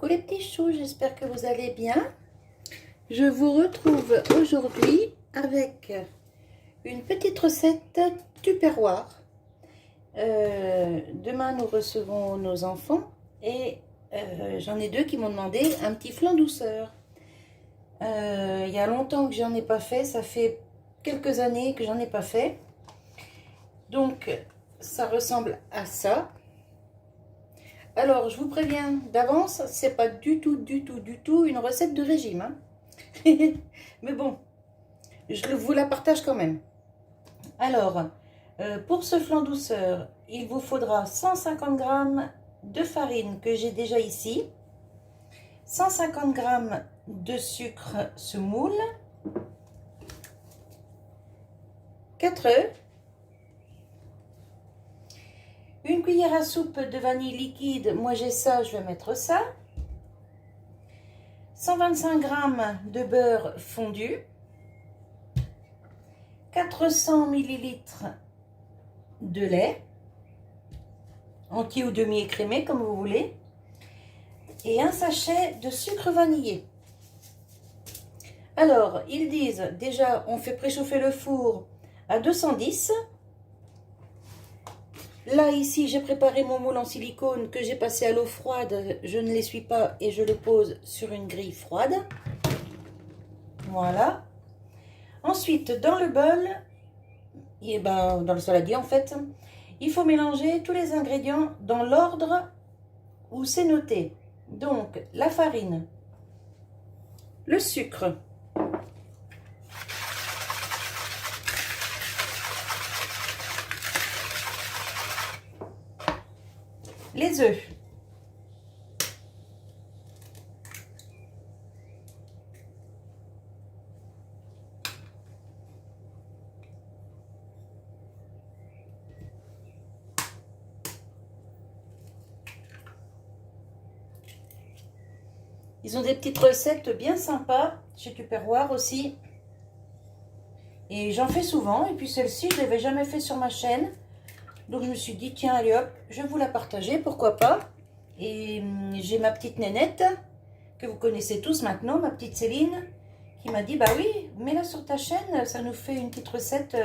Coucou les petits choux, j'espère que vous allez bien. Je vous retrouve aujourd'hui avec une petite recette tupperware. Demain nous recevons nos enfants et j'en ai deux qui m'ont demandé un petit flan douceur. Il y a longtemps que j'en ai pas fait, ça fait quelques années que j'en ai pas fait. Donc ça ressemble à ça. Alors, je vous préviens d'avance, c'est pas du tout une recette de régime. Hein. Mais bon, je vous la partage quand même. Alors, pour ce flan douceur, il vous faudra 150 g de farine que j'ai déjà ici, 150 g de sucre semoule, 4 œufs, une cuillère à soupe de vanille liquide, moi j'ai ça, je vais mettre ça. 125 g de beurre fondu. 400 ml de lait, entier ou demi-écrémé comme vous voulez. Et un sachet de sucre vanillé. Alors, ils disent, déjà, on fait préchauffer le four à 210. Là, ici, j'ai préparé mon moule en silicone que j'ai passé à l'eau froide. Je ne l'essuie pas et je le pose sur une grille froide. Voilà. Ensuite, dans le bol, et ben, dans le saladier en fait, il faut mélanger tous les ingrédients dans l'ordre où c'est noté. Donc, la farine, le sucre, les œufs, ils ont des petites recettes bien sympas chez Tupperware aussi. Et j'en fais souvent. Et puis celle-ci, je ne l'avais jamais fait sur ma chaîne. Donc je me suis dit, tiens, allez hop, je vais vous la partager, pourquoi pas. Et j'ai ma petite nénette, que vous connaissez tous maintenant, ma petite Céline, qui m'a dit, bah oui, mets-la sur ta chaîne, ça nous fait une petite recette,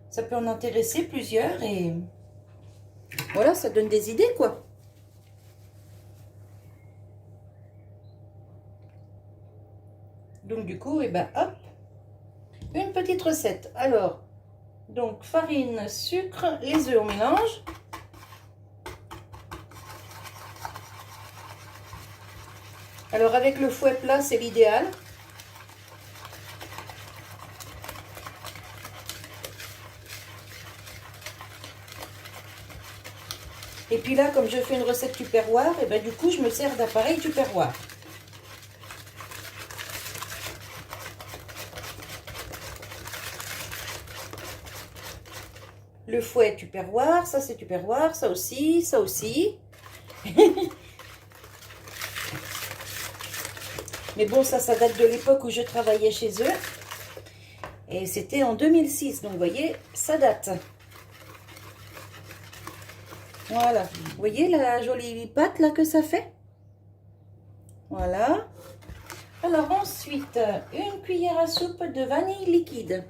ça peut en intéresser plusieurs. Et voilà, ça donne des idées, quoi. Donc du coup, et ben hop, une petite recette. Alors, donc farine, sucre, les œufs, on mélange. Alors avec le fouet plat, c'est l'idéal. Et puis là, comme je fais une recette Tupperware, et ben du coup, je me sers d'appareil Tupperware. Le fouet Tupperware, ça c'est Tupperware, ça aussi, ça aussi. Mais bon, ça date de l'époque où je travaillais chez eux. Et c'était en 2006, donc vous voyez, ça date. Voilà, vous voyez la jolie pâte là que ça fait? Voilà. Alors ensuite, une cuillère à soupe de vanille liquide.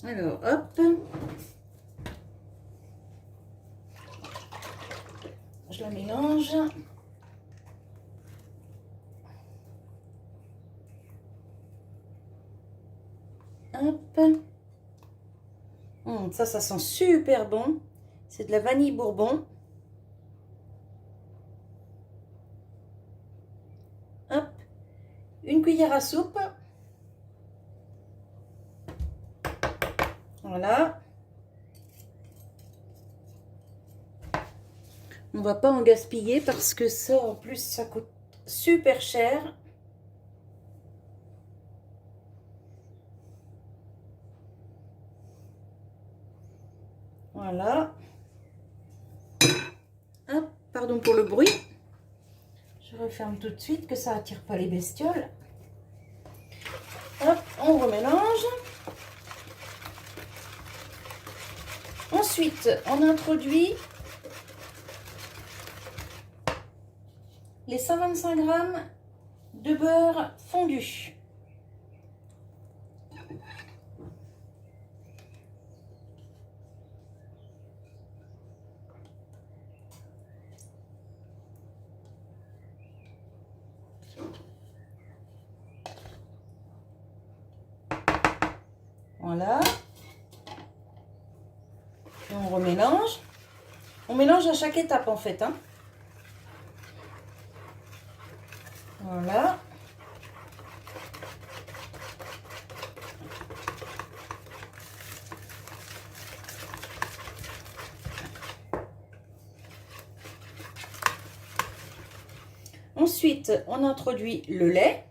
Alors, hop, je la mélange. Hop. Ça sent super bon. C'est de la vanille bourbon. Hop, une cuillère à soupe. Voilà. On va pas en gaspiller parce que ça, en plus, ça coûte super cher. Voilà. Hop, pardon pour le bruit. Je referme tout de suite que ça attire pas les bestioles. Hop, on remélange. Ensuite, on introduit et 125 g de beurre fondu. Voilà. Et on remélange. On mélange à chaque étape en fait, hein. Voilà. Ensuite, on introduit le lait.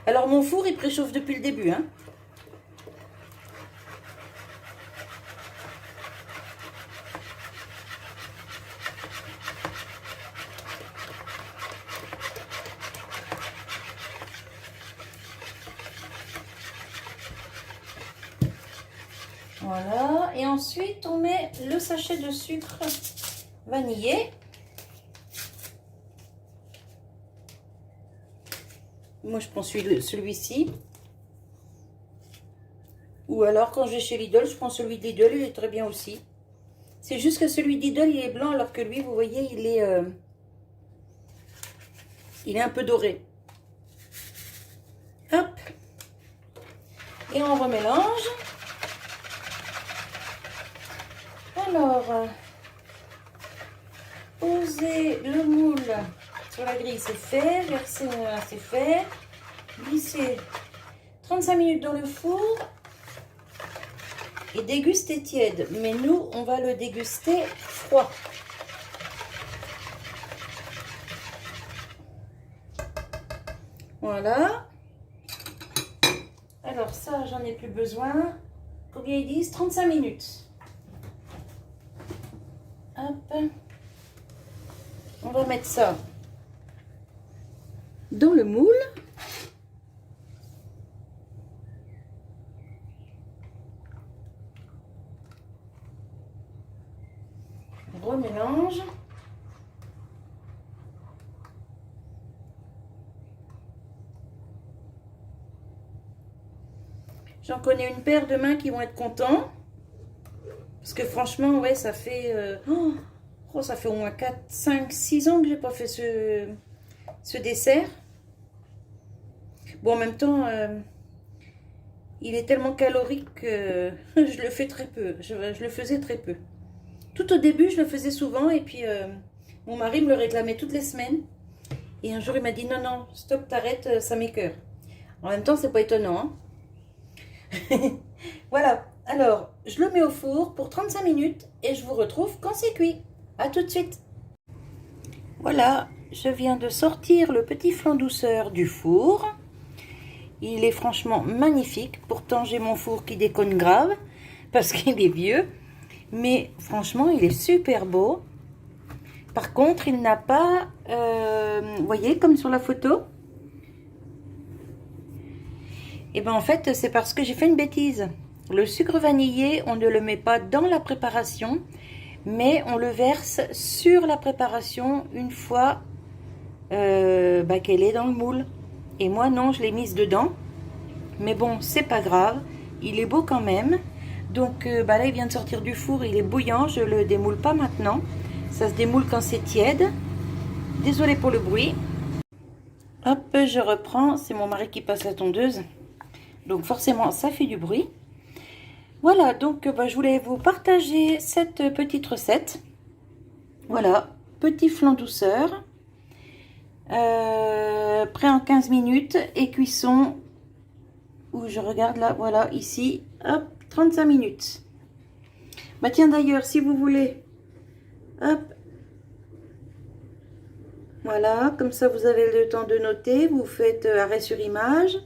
Alors, mon four, il préchauffe depuis le début, hein. Voilà, et ensuite on met le sachet de sucre vanillé. Moi je prends celui-ci. Ou alors quand je vais chez Lidl, je prends celui de Lidl, il est très bien aussi. C'est juste que celui de Lidl il est blanc alors que lui, vous voyez, il est un peu doré. Hop. Et on remélange. Alors, poser le moule sur la grille, c'est fait. Verser, c'est fait. Glisser 35 minutes dans le four. Et déguster tiède. Mais nous, on va le déguster froid. Voilà. Alors ça, j'en ai plus besoin. Combien ils disent? 35 minutes. Hop. On va mettre ça dans le moule. On remélange. J'en connais une paire de mains qui vont être contents. Parce que franchement, ouais, ça fait... ça fait au moins 4, 5, 6 ans que j'ai pas fait ce dessert. Bon, en même temps, il est tellement calorique que je le fais très peu. Je le faisais très peu. Tout au début, je le faisais souvent. Et puis, mon mari me le réclamait toutes les semaines. Et un jour, il m'a dit, non, non, stop, t'arrêtes, ça m'écoeure. En même temps, c'est pas étonnant, hein. Voilà. Alors, je le mets au four pour 35 minutes et je vous retrouve quand c'est cuit. A tout de suite. Voilà, je viens de sortir le petit flan douceur du four. Il est franchement magnifique. Pourtant, j'ai mon four qui déconne grave parce qu'il est vieux. Mais franchement, il est super beau. Par contre, il n'a pas... vous voyez, comme sur la photo. Et bien, en fait, c'est parce que j'ai fait une bêtise. Le sucre vanillé, on ne le met pas dans la préparation, mais on le verse sur la préparation une fois qu'elle est dans le moule. Et moi, non, je l'ai mise dedans. Mais bon, c'est pas grave. Il est beau quand même. Donc là, il vient de sortir du four. Il est bouillant. Je le démoule pas maintenant. Ça se démoule quand c'est tiède. Désolée pour le bruit. Hop, je reprends. C'est mon mari qui passe la tondeuse. Donc forcément, ça fait du bruit. Voilà, donc je voulais vous partager cette petite recette. Voilà, petit flan douceur. Prêt en 15 minutes et cuisson, où je regarde là, voilà, ici, hop, 35 minutes. Bah tiens, d'ailleurs, si vous voulez, hop, voilà, comme ça vous avez le temps de noter, vous faites arrêt sur image.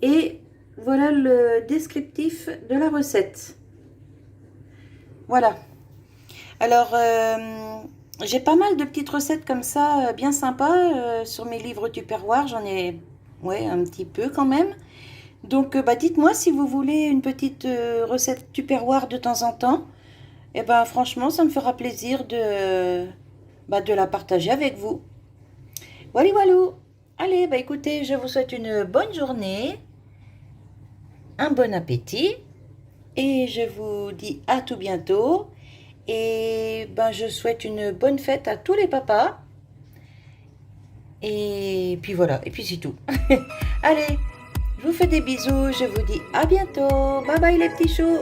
Et voilà le descriptif de la recette. Voilà. Alors, j'ai pas mal de petites recettes comme ça, bien sympas, sur mes livres Tupperware. J'en ai, ouais, un petit peu quand même. Donc, dites-moi si vous voulez une petite recette Tupperware de temps en temps. Et ben, franchement, ça me fera plaisir de de la partager avec vous. Voilà, voilà. Allez, écoutez, je vous souhaite une bonne journée, un bon appétit et je vous dis à tout bientôt. Et je souhaite une bonne fête à tous les papas. Et puis voilà, et puis c'est tout. Allez, je vous fais des bisous, je vous dis à bientôt. Bye bye les petits choux.